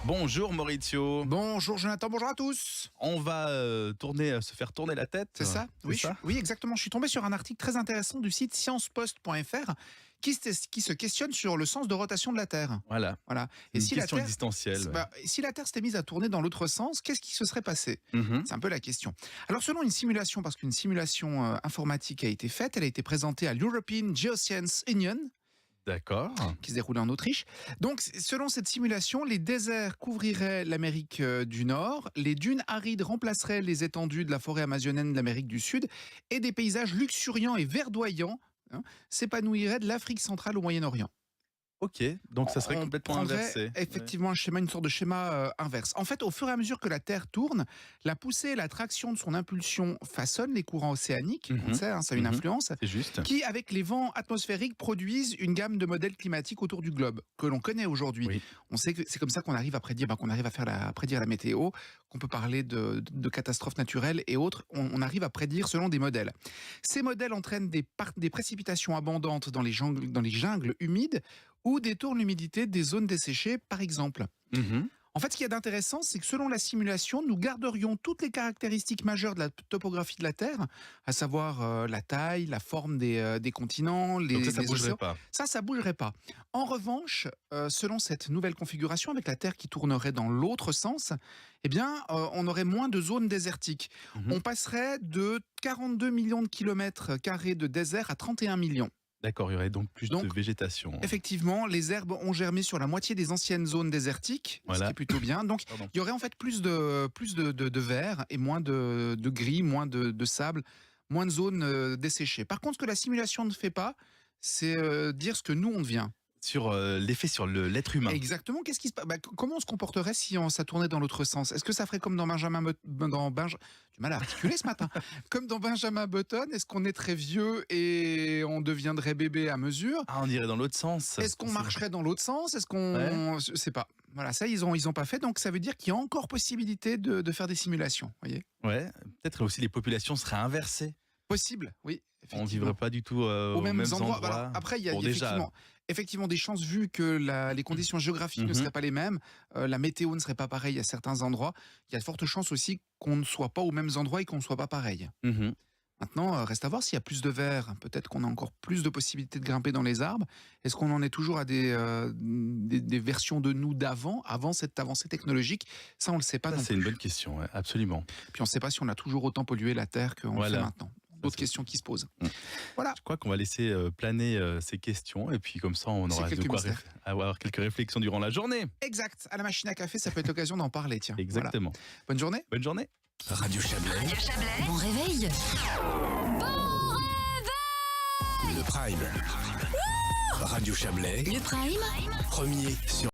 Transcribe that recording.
Bonjour Maurizio. Bonjour Jonathan, bonjour à tous. On va se faire tourner la tête. C'est ça, oui, oui, exactement. Je suis tombé sur un article très intéressant du site sciencepost.fr qui se questionne sur le sens de rotation de la Terre. Voilà. Et Une question existentielle. Si la Terre s'était mise à tourner dans l'autre sens, qu'est-ce qui se serait passé ? C'est un peu la question. Alors selon une simulation, parce qu'une simulation informatique a été faite, elle a été présentée à l'European Geoscience Union. D'accord. Qui se déroulait en Autriche. Donc, selon cette simulation, les déserts couvriraient l'Amérique du Nord, les dunes arides remplaceraient les étendues de la forêt amazonienne de l'Amérique du Sud, et des paysages luxuriants et verdoyants s'épanouiraient de l'Afrique centrale au Moyen-Orient. Ok, donc ça serait complètement inversé. Effectivement, une sorte de schéma inverse. En fait, au fur et à mesure que la Terre tourne, la poussée et la traction de son impulsion façonnent les courants océaniques, on le sait, ça a une influence, c'est juste. Qui, avec les vents atmosphériques, produisent une gamme de modèles climatiques autour du globe, que l'on connaît aujourd'hui. Oui. On sait que c'est comme ça qu'on arrive à prédire, prédire la météo, qu'on peut parler de catastrophes naturelles et autres. On arrive à prédire selon des modèles. Ces modèles entraînent des précipitations abondantes dans les jungles humides, ou détourne l'humidité des zones desséchées, par exemple. En fait, ce qu'il y a d'intéressant, c'est que selon la simulation, nous garderions toutes les caractéristiques majeures de la topographie de la Terre, à savoir la taille, la forme des continents, donc ça bougerait pas. Ça bougerait pas. En revanche, selon cette nouvelle configuration, avec la Terre qui tournerait dans l'autre sens, on aurait moins de zones désertiques. On passerait de 42 millions de kilomètres carrés de désert à 31 millions. D'accord, il y aurait donc plus de végétation. Effectivement, les herbes ont germé sur la moitié des anciennes zones désertiques, ce qui est plutôt bien. Donc, il y aurait en fait plus de vert et moins de gris, moins de sable, moins de zones desséchées. Par contre, ce que la simulation ne fait pas, c'est dire ce que nous, on devient. Sur l'effet sur l'être humain. Exactement. Comment on se comporterait si ça tournait dans l'autre sens ? Est-ce que ça ferait comme dans du mal à articuler ce matin. Comme dans Benjamin Button, est-ce qu'on est très vieux et on deviendrait bébé à mesure ? On irait dans l'autre sens. Est-ce qu'on marcherait dans l'autre sens ? Est-ce qu'on... Je sais pas. Voilà, ça ils ont pas fait. Donc ça veut dire qu'il y a encore possibilité de faire des simulations. Voyez ? Ouais. Peut-être aussi les populations seraient inversées. Possible, oui. On ne vivrait pas du tout aux mêmes endroits. Alors, après, il y a effectivement des chances, vu que les conditions géographiques ne seraient pas les mêmes, la météo ne serait pas pareille à certains endroits. Il y a de fortes chances aussi qu'on ne soit pas aux mêmes endroits et qu'on ne soit pas pareil. Maintenant, reste à voir s'il y a plus de verre. Peut-être qu'on a encore plus de possibilités de grimper dans les arbres. Est-ce qu'on en est toujours à des versions de nous avant cette avancée technologique ? Ça, on ne le sait pas non plus. C'est une bonne question, absolument. Puis on ne sait pas si on a toujours autant pollué la Terre qu'on le fait maintenant. D'autres questions qui se posent. Voilà. Je crois qu'on va laisser planer ces questions et puis comme ça on aura de quoi avoir quelques réflexions durant la journée. Exact. À la machine à café, ça peut être l'occasion d'en parler. Tiens. Exactement. Voilà. Bonne journée. Bonne journée. Radio Chablais. Bon réveil. Le Prime. Radio Chablais. Le Prime. Premier sur